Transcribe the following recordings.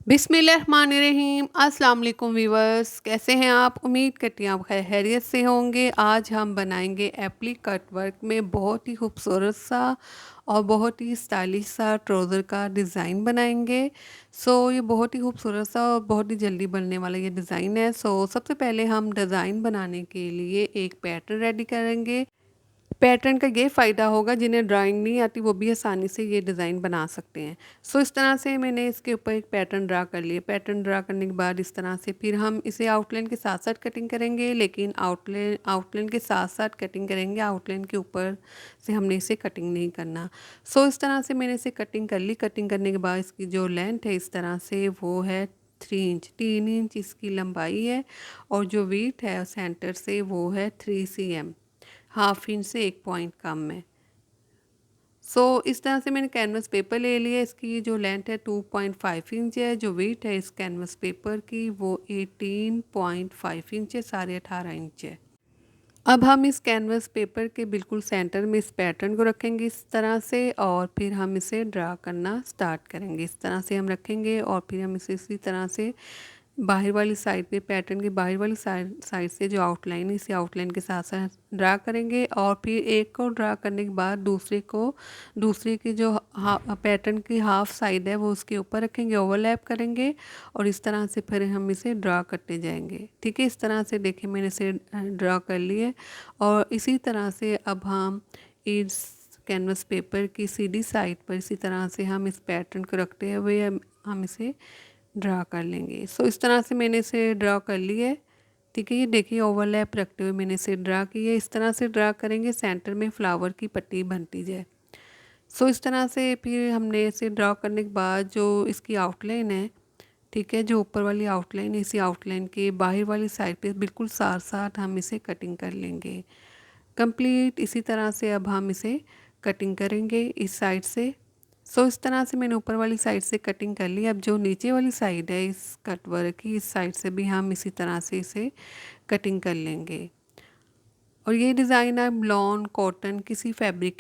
बिस्मिल्लाहिर्रहमानिर्रहीम। अस्सलाम वालेकुम वीवर्स, कैसे हैं आप? उम्मीद करती हूँ आप खैरियत से होंगे। आज हम बनाएंगे एप्ली कट वर्क में बहुत ही खूबसूरत सा और बहुत ही स्टाइलिश सा ट्राउज़र का डिज़ाइन बनाएंगे। ये बहुत ही खूबसूरत सा और बहुत ही जल्दी बनने वाला ये डिज़ाइन है। सबसे पहले हम डिज़ाइन बनाने के लिए एक पैटर्न रेडी करेंगे। पैटर्न का ये फ़ायदा होगा, जिन्हें ड्राइंग नहीं आती वो भी आसानी से ये डिज़ाइन बना सकते हैं। इस तरह से मैंने इसके ऊपर एक पैटर्न ड्रा कर लिया। पैटर्न ड्रा करने के बाद इस तरह से फिर हम इसे आउटलाइन के साथ साथ कटिंग करेंगे, लेकिन आउटलाइन आउटलाइन के साथ साथ कटिंग करेंगे, आउटलाइन के ऊपर से हमने इसे कटिंग नहीं करना। इस तरह से मैंने इसे कटिंग कर ली। कटिंग करने के बाद इसकी जो लेंथ है इस तरह से वो है 3 इंच, 3 इंच इसकी लंबाई है और जो वीथ है सेंटर से वो है 3 cm, हाफ इंच से 1 पॉइंट कम है। इस तरह से मैंने कैनवस पेपर ले लिया। इसकी जो लेंथ है 2.5 इंच है, जो वेट है इस कैनवस पेपर की वो 18.5 इंच है, 18.5 इंच है। अब हम इस कैनवस पेपर के बिल्कुल सेंटर में इस पैटर्न को रखेंगे इस तरह से, और फिर हम इसे ड्रा करना स्टार्ट करेंगे। इस तरह से हम रखेंगे और फिर हम इसे इसी तरह से बाहर वाली साइड पे, पैटर्न की बाहर वाली साइड से जो आउटलाइन है इसी आउटलाइन के साथ साथ ड्रा करेंगे, और फिर एक को ड्रा करने के बाद दूसरे की जो पैटर्न की हाफ साइड है वो उसके ऊपर रखेंगे, ओवरलैप करेंगे और इस तरह से फिर हम इसे ड्रा करते जाएंगे। ठीक है, इस तरह से देखिए मैंने इसे ड्रा कर लिए। और इसी तरह से अब हम इस कैनवस पेपर की सीधी साइड पर इसी तरह से हम इस पैटर्न को रखते हुए हम इसे ड्रा कर लेंगे। इस तरह से मैंने इसे ड्रा कर लिया है। ठीक है, ये देखिए ओवरलैप रखते हुए मैंने इसे ड्रा किया है। इस तरह से ड्रा करेंगे सेंटर में फ्लावर की पट्टी बनती जाए। इस तरह से फिर हमने इसे ड्रा करने के बाद जो इसकी आउटलाइन है, ठीक है, जो ऊपर वाली आउटलाइन है इसी आउटलाइन के बाहर वाली साइड पे बिल्कुल साथ साथ हम इसे कटिंग कर लेंगे कंप्लीट। इसी तरह से अब हम इसे कटिंग करेंगे इस साइड से। इस तरह से मैंने ऊपर वाली साइड से कटिंग कर ली। अब जो नीचे वाली साइड है इस कट वर्क की, इस साइड से भी हम इसी तरह से इसे कटिंग कर लेंगे। और ये डिज़ाइन आप लॉन, कॉटन, किसी फैब्रिक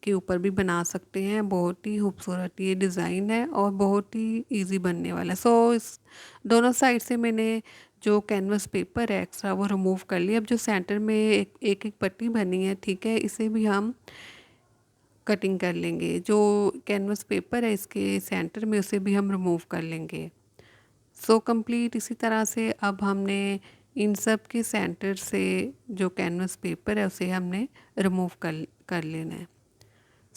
के ऊपर भी बना सकते हैं। बहुत ही खूबसूरत ये डिज़ाइन है और बहुत ही इजी बनने वाला है। इस दोनों साइड से मैंने जो कैनवस पेपर है एक्स्ट्रा वो रिमूव कर लिया। अब जो सेंटर में एक एक पट्टी बनी है, ठीक है, इसे भी हम कटिंग कर लेंगे। जो कैनवस पेपर है इसके सेंटर में उसे भी हम रिमूव कर लेंगे। कंप्लीट इसी तरह से अब हमने इन सब के सेंटर से जो कैनवस पेपर है उसे हमने रिमूव कर लेना है।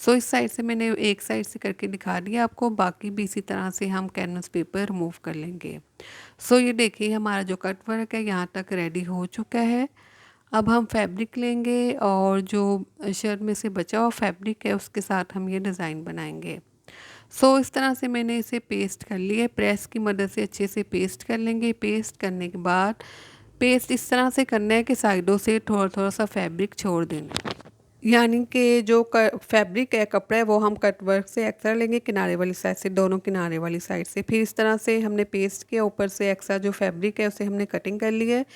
इस साइड से मैंने एक साइड से करके दिखा दिया आपको, बाकी भी इसी तरह से हम कैनवस पेपर रिमूव कर लेंगे। ये देखिए हमारा जो कट वर्क है यहाँ तक रेडी हो चुका है। अब हम फैब्रिक लेंगे और जो शर्ट में से बचा हुआ फैब्रिक है उसके साथ हम ये डिज़ाइन बनाएंगे। इस तरह से मैंने इसे पेस्ट कर लिया है। प्रेस की मदद से अच्छे से पेस्ट कर लेंगे। पेस्ट करने के बाद पेस्ट इस तरह से करना है कि साइडों से थोड़ा थोड़ा सा फैब्रिक छोड़ देना है। यानी कि जो फैब्रिक है, कपड़ा है, वो हम कट वर्क से एक्स्ट्रा लेंगे किनारे वाली साइड से, दोनों किनारे वाली साइड से। फिर इस तरह से हमने पेस्ट किया, ऊपर से एक्स्ट्रा जो फैब्रिक है उसे हमने कटिंग कर लिया है।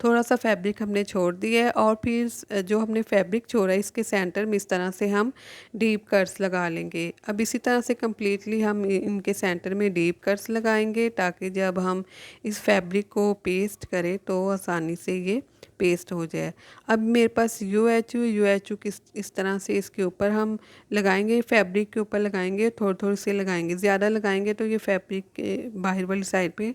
थोड़ा सा फैब्रिक हमने छोड़ दिया है और फिर जो हमने फैब्रिक छोड़ा है इसके सेंटर में इस तरह से हम डीप कट्स लगा लेंगे। अब इसी तरह से कम्प्लीटली हम इनके सेंटर में डीप कट्स लगाएंगे ताकि जब हम इस फैब्रिक को पेस्ट करें तो आसानी से ये पेस्ट हो जाए। अब मेरे पास यू एच यू किस इस तरह से इसके ऊपर हम लगाएंगे, फैब्रिक के ऊपर लगाएंगे, थोड़े थोड़े से लगाएंगे। ज़्यादा लगाएंगे तो ये फैब्रिक के बाहर वाली साइड पे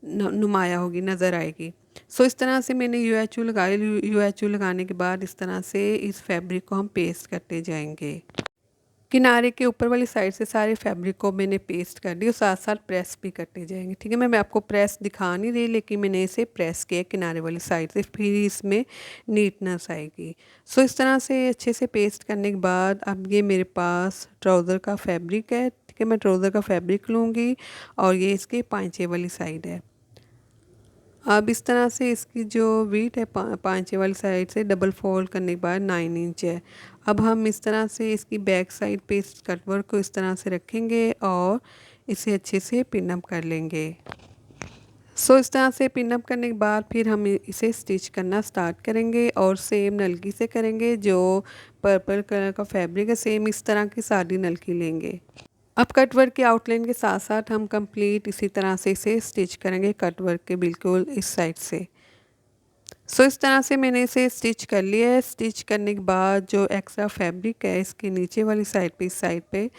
नुमाया होगी, नज़र आएगी। इस तरह से मैंने यू एच यू लगाने के बाद इस तरह से इस फैब्रिक को हम पेस्ट करते जाएंगे। किनारे के ऊपर वाली साइड से सारे फैब्रिक को मैंने पेस्ट कर दी और साथ साथ प्रेस भी करते जाएंगे। ठीक है, मैं आपको प्रेस दिखा नहीं रही, लेकिन मैंने इसे प्रेस किया किनारे वाली साइड से, फिर इसमें नीटनेस आएगी। इस तरह से अच्छे से पेस्ट करने के बाद अब ये मेरे पास ट्राउज़र का फैब्रिक है। ठीक है, मैं ट्राउज़र का फैब्रिक लूँगी और ये इसके पांचे वाली साइड है। अब इस तरह से इसकी जो वीट है पांचे वाली साइड से डबल फोल्ड करने के बाद 9 इंच है। अब हम इस तरह से इसकी बैक साइड पे इस कट वर्क को इस तरह से रखेंगे और इसे अच्छे से पिन अप कर लेंगे। इस तरह से पिन अप करने के बाद फिर हम इसे स्टिच करना स्टार्ट करेंगे और सेम नलकी से करेंगे। जो पर्पल कलर का फैब्रिक है सेम इस तरह की सादी नलकी लेंगे। अब कट वर्क की आउटलाइन के साथ साथ हम कंप्लीट इसी तरह से इसे स्टिच करेंगे कट वर्क के बिल्कुल इस साइड से। सो इस तरह से मैंने इसे स्टिच कर लिया है। स्टिच करने के बाद जो एक्स्ट्रा फैब्रिक है इसके नीचे वाली साइड पे, इस साइड पे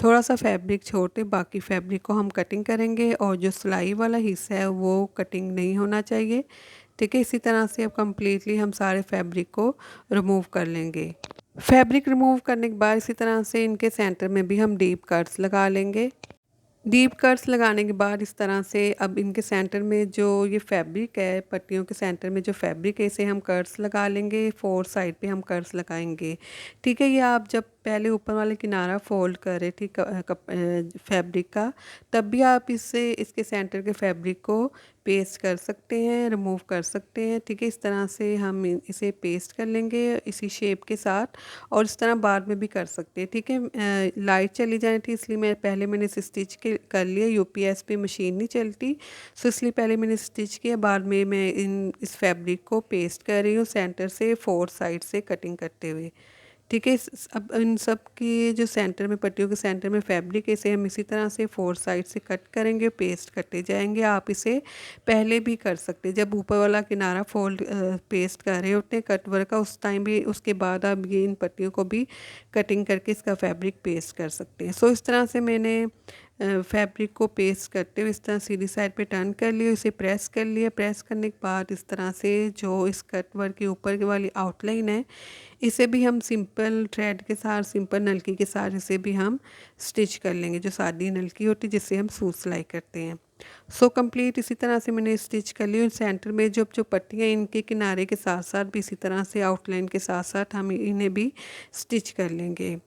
थोड़ा सा फैब्रिक छोड़ के बाकी फैब्रिक को हम कटिंग करेंगे, और जो सिलाई वाला हिस्सा है वो कटिंग नहीं होना चाहिए। ठीक है, इसी तरह से अब कम्प्लीटली हम सारे फैब्रिक को रिमूव कर लेंगे। फैब्रिक रिमूव करने के बाद इसी तरह से इनके सेंटर में भी हम डीप कट्स लगा लेंगे। डीप कट्स लगाने के बाद इस तरह से अब इनके सेंटर में जो ये फैब्रिक है, पट्टियों के सेंटर में जो फैब्रिक है इसे हम कट्स लगा लेंगे। फोर साइड पे हम कट्स लगाएंगे। ठीक है, ये आप जब पहले ऊपर वाले किनारा फोल्ड करें ठीक फैब्रिक का, तब भी आप इससे इसके सेंटर के फैब्रिक को पेस्ट कर सकते हैं, रिमूव कर सकते हैं। ठीक है, इस तरह से हम इसे पेस्ट कर लेंगे इसी शेप के साथ, और इस तरह बाद में भी कर सकते हैं। ठीक है, लाइट चली जानी थी इसलिए मैंने इसे स्टिच कर लिया। यूपीएस पे मशीन नहीं चलती, सो इसलिए पहले मैंने स्टिच किया, बाद में मैं इस फैब्रिक को पेस्ट कर रही हूँ सेंटर से फोर साइड से कटिंग करते हुए। ठीक है, अब इन सब की जो सेंटर में पट्टियों के सेंटर में फैब्रिक है इसे हम इसी तरह से फोर साइड से कट करेंगे, पेस्ट करते जाएंगे। आप इसे पहले भी कर सकते हैं, जब ऊपर वाला किनारा फोल्ड पेस्ट कर रहे होते हैं कट वर्क का, उस टाइम भी, उसके बाद आप ये इन पट्टियों को भी कटिंग करके इसका फैब्रिक पेस्ट कर सकते हैं। सो इस तरह से मैंने फैब्रिक को पेस्ट करते हुए इस तरह सीधी साइड पे टर्न कर लिया, इसे प्रेस कर लिया। प्रेस करने के बाद इस तरह से जो इस कट वर्क के ऊपर की वाली आउटलाइन है इसे भी हम सिंपल थ्रेड के साथ, सिंपल नलकी के साथ इसे भी हम स्टिच कर लेंगे, जो सादी नलकी होती है जिससे हम सूट सिलाई करते हैं। सो कंप्लीट इसी तरह से मैंने स्टिच कर लिया। सेंटर में जो पट्टियाँ इनके किनारे के साथ साथ भी इसी तरह से आउटलाइन के साथ साथ हम इन्हें भी स्टिच कर लेंगे।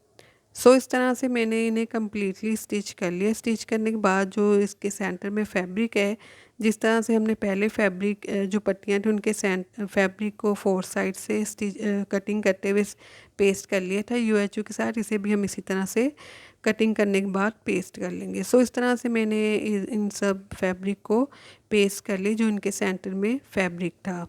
सो इस तरह से मैंने इन्हें कम्प्लीटली स्टिच कर लिया। स्टिच करने के बाद जो इसके सेंटर में फैब्रिक है, जिस तरह से हमने पहले फैब्रिक जो पट्टियाँ थी उनके फैब्रिक को फोर साइड से स्टिच कटिंग करते हुए पेस्ट कर लिया था यूएचओ के साथ, इसे भी हम इसी तरह से कटिंग करने के बाद पेस्ट कर लेंगे। सो इस तरह से मैंने इन सब फैब्रिक को पेस्ट कर ली जो इनके सेंटर में फैब्रिक था।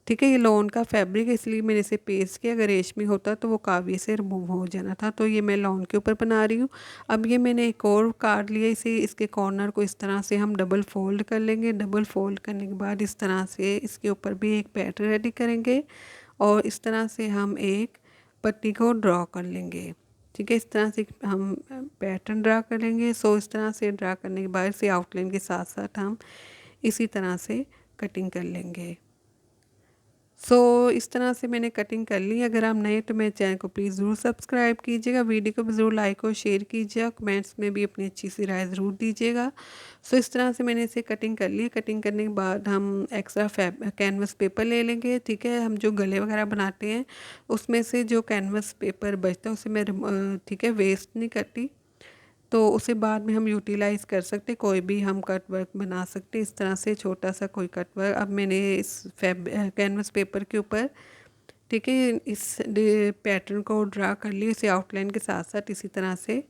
ठीक है, ये लॉन का फैब्रिक है इसलिए मैंने इसे पेस्ट किया। अगर रेशमी होता तो वो काफ़ी से रिमूव हो जाना था, तो ये मैं लॉन के ऊपर बना रही हूँ। अब ये मैंने एक और काट लिया, इसे इसके कॉर्नर को इस तरह से हम डबल फोल्ड कर लेंगे। डबल फोल्ड करने के बाद इस तरह से इसके ऊपर भी एक पैटर्न रेडी करेंगे, और इस तरह से हम एक पट्टी को ड्रॉ कर लेंगे। ठीक है, इस तरह से हम पैटर्न ड्रा करेंगे। सो इस तरह से ड्रा करने के बाद इसे आउटलाइन के साथ साथ हम इसी तरह से कटिंग कर लेंगे। इस तरह से मैंने कटिंग कर ली। अगर आप नए तो मेरे चैनल को प्लीज़ ज़रूर सब्सक्राइब कीजिएगा, वीडियो को भी ज़रूर लाइक और शेयर कीजिएगा, कमेंट्स में भी अपनी अच्छी सी राय ज़रूर दीजिएगा। इस तरह से मैंने इसे कटिंग कर ली। कटिंग करने के बाद हम एक्स्ट्रा कैनवस पेपर ले लेंगे। ठीक है, हम जो गले वगैरह बनाते हैं उसमें से जो कैनवस पेपर बचता है उसे मैं ठीक है वेस्ट नहीं करती, तो उसे बाद में हम यूटिलाइज़ कर सकते, कोई भी हम कट वर्क बना सकते इस तरह से, छोटा सा कोई कट वर्क। अब मैंने इस कैनवस पेपर के ऊपर ठीक है इस पैटर्न को ड्रा कर लिया, इसे आउटलाइन के साथ साथ इसी तरह से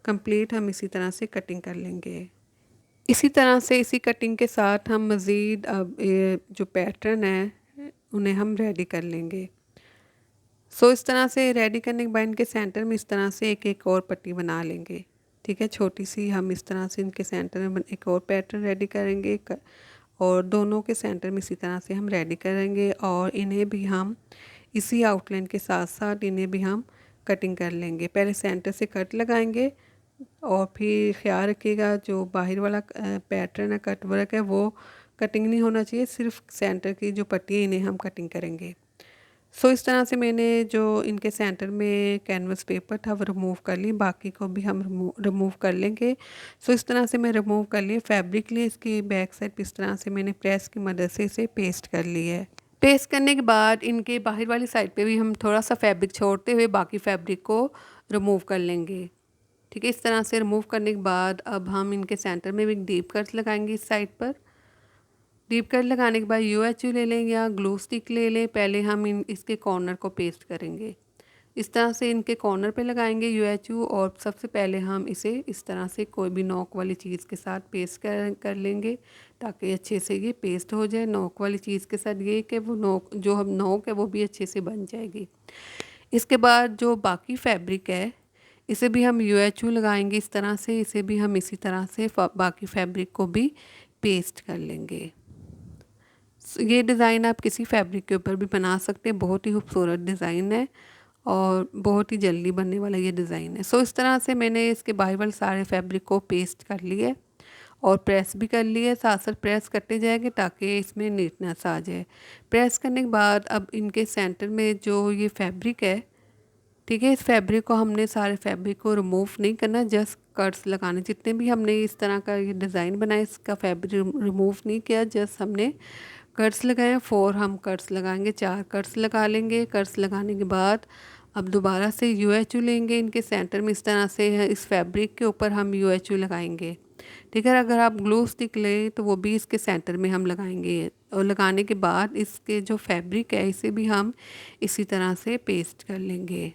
कंप्लीट हम इसी तरह से कटिंग कर लेंगे। इसी तरह से इसी कटिंग के साथ हम मज़ीद अब ये जो पैटर्न है उन्हें हम रेडी कर लेंगे। इस तरह से रेडी करने के बाद इनके सेंटर में इस तरह से एक एक और पट्टी बना लेंगे। ठीक है, छोटी सी हम इस तरह से इनके सेंटर में एक और पैटर्न रेडी करेंगे, और दोनों के सेंटर में इसी तरह से हम रेडी करेंगे, और इन्हें भी हम इसी आउटलाइन के साथ साथ इन्हें भी हम कटिंग कर लेंगे। पहले सेंटर से कट लगाएंगे, और फिर ख्याल रखिएगा जो बाहर वाला पैटर्न है कट वर्क है वो कटिंग नहीं होना चाहिए, सिर्फ सेंटर की जो पट्टी है इन्हें हम कटिंग करेंगे। इस तरह से मैंने जो इनके सेंटर में कैनवस पेपर था वो रिमूव कर ली, बाकी को भी हम रिमूव कर लेंगे। इस तरह से मैं रिमूव कर लिए फैब्रिक लिए, इसकी बैक साइड इस तरह से मैंने प्रेस की मदद से इसे पेस्ट कर ली है। पेस्ट करने के बाद इनके बाहर वाली साइड पे भी हम थोड़ा सा फैब्रिक छोड़ते हुए बाकी फैब्रिक को रिमूव कर लेंगे। ठीक है, इस तरह से रिमूव करने के बाद अब हम इनके सेंटर में भी एक डीप कट लगाएंगे इस साइड पर। डीप कट लगाने के बाद यूएचयू ले लें या ग्लू स्टिक ले लें। पहले हम इसके कॉर्नर को पेस्ट करेंगे, इस तरह से इनके कॉर्नर पे लगाएंगे यूएचयू, और सबसे पहले हम इसे इस तरह से कोई भी नोक वाली चीज़ के साथ पेस्ट कर लेंगे, ताकि अच्छे से ये पेस्ट हो जाए। नोक वाली चीज़ के साथ ये कि वो नोक जो हम नोक है वो भी अच्छे से बन जाएगी। इसके बाद जो बाकी फैब्रिक है इसे भी हम यूएचयू लगाएंगे इस तरह से, इसे भी हम इसी तरह से बाकी फैब्रिक को भी पेस्ट कर लेंगे। ये डिज़ाइन आप किसी फैब्रिक के ऊपर भी बना सकते हैं, बहुत ही खूबसूरत डिज़ाइन है और बहुत ही जल्दी बनने वाला ये डिज़ाइन है। सो इस तरह से मैंने इसके बाहर वाले सारे फैब्रिक को पेस्ट कर लिए और प्रेस भी कर लिए, साथ साथ प्रेस करते जाएंगे ताकि इसमें नीटनेस आ जाए। प्रेस करने के बाद अब इनके सेंटर में जो ये फैब्रिक है, ठीक है, इस फैब्रिक को हमने सारे फैब्रिक को रिमूव नहीं करना, जस्ट कट्स लगाने। जितने भी हमने इस तरह का ये डिज़ाइन बनाया इसका फैब्रिक रिमूव नहीं किया, जस्ट हमने कट्स लगाए। 4 हम कट्स लगाएंगे, 4 कट्स लगा लेंगे। कट्स लगाने के बाद अब दोबारा से यूएचयू लेंगे, इनके सेंटर में इस तरह से है, इस फैब्रिक के ऊपर हम यूएचयू लगाएंगे। ठीक है, अगर आप ग्लू स्टिक लें तो वो भी इसके सेंटर में हम लगाएंगे और लगाने के बाद इसके जो फैब्रिक है इसे भी हम इसी तरह से पेस्ट कर लेंगे।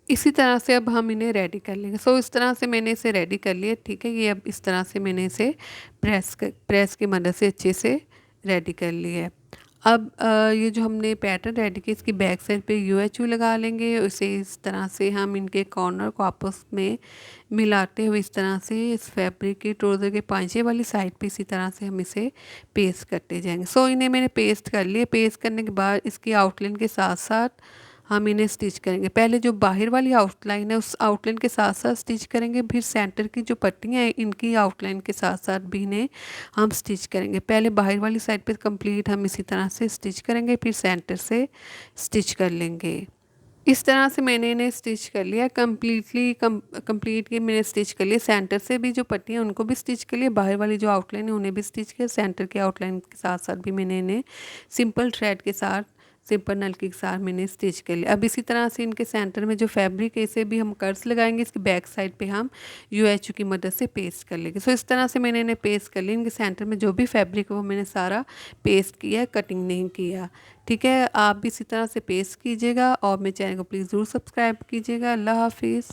इसी तरह से अब हम इन्हें रेडी कर लेंगे। सो इस तरह से मैंने इसे रेडी कर लिया, ठीक है। ये अब इस तरह से मैंने इसे प्रेस की मदद से अच्छे से रेडी कर लिया है। अब ये जो हमने पैटर्न रेडी किया इसकी बैक साइड पे यूएचयू लगा लेंगे। उसे इस तरह से हम इनके कॉर्नर को आपस में मिलाते हुए इस तरह से इस फैब्रिक के ट्राउज़र के पांचे वाली साइड पे इसी तरह से हम इसे पेस्ट करते जाएंगे। सो इन्हें मैंने पेस्ट कर लिए। पेस्ट करने के बाद इसकी आउटलाइन के साथ साथ हम इन्हें स्टिच करेंगे। पहले जो बाहर वाली आउटलाइन है उस आउटलाइन के साथ साथ स्टिच करेंगे, फिर सेंटर की जो पट्टियाँ हैं इनकी आउटलाइन के साथ साथ भी इन्हें हम स्टिच करेंगे। पहले बाहर वाली साइड पे कंप्लीट हम इसी तरह से स्टिच करेंगे, फिर सेंटर से स्टिच कर लेंगे। इस तरह से मैंने इन्हें स्टिच कर लिया कंप्लीट की मैंने स्टिच कर लिया। सेंटर से भी जो पट्टियाँ उनको भी स्टिच कर लिया, बाहर वाली जो आउटलाइन है उन्हें भी स्टिच किया। सेंटर के आउटलाइन के साथ साथ भी मैंने इन्हें सिंपल थ्रेड के साथ सिंपल नलकी के साथ मैंने स्टिच कर लिया। अब इसी तरह से इनके सेंटर में जो फैब्रिक है इसे भी हम कर्स लगाएंगे, इसकी बैक साइड पे हम यूएचयू की मदद से पेस्ट कर लेंगे। सो इस तरह से मैंने इन्हें पेस्ट कर लिया। इनके सेंटर में जो भी फैब्रिक है वो मैंने सारा पेस्ट किया, कटिंग नहीं किया। ठीक है, आप भी इसी तरह से पेस्ट कीजिएगा और मेरे चैनल को प्लीज़ ज़रूर सब्सक्राइब कीजिएगा। अल्लाह हाफिज़।